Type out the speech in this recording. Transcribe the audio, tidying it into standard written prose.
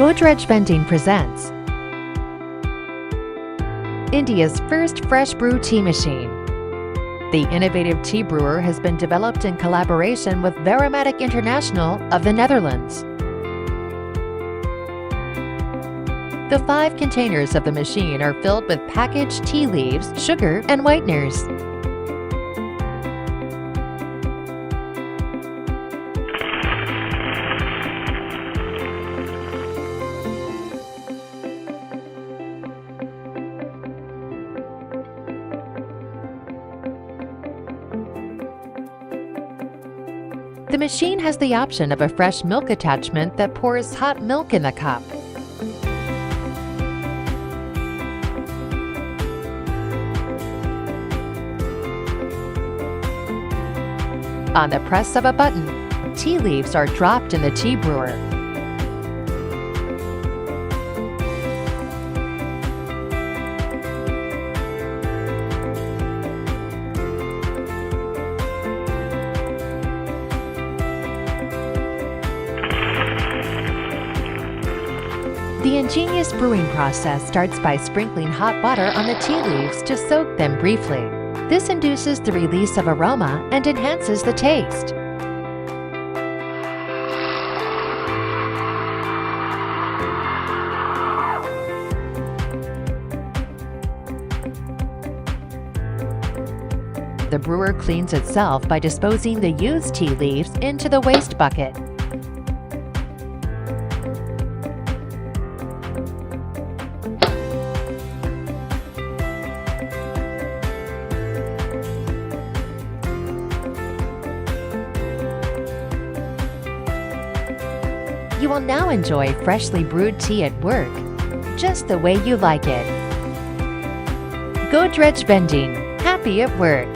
Godrej Vending presents India's first fresh brew tea machine. The innovative tea brewer has been developed in collaboration with Varomatic International of the Netherlands. The 5 containers of the machine are filled with packaged tea leaves, sugar, and whiteners. The machine has the option of a fresh milk attachment that pours hot milk in the cup. On the press of a button, tea leaves are dropped in the tea brewer. The ingenious brewing process starts by sprinkling hot water on the tea leaves to soak them briefly. This induces the release of aroma and enhances the taste. The brewer cleans itself by disposing the used tea leaves into the waste bucket. You will now enjoy freshly brewed tea at work, just the way you like it. Godrej Vending, happy at work.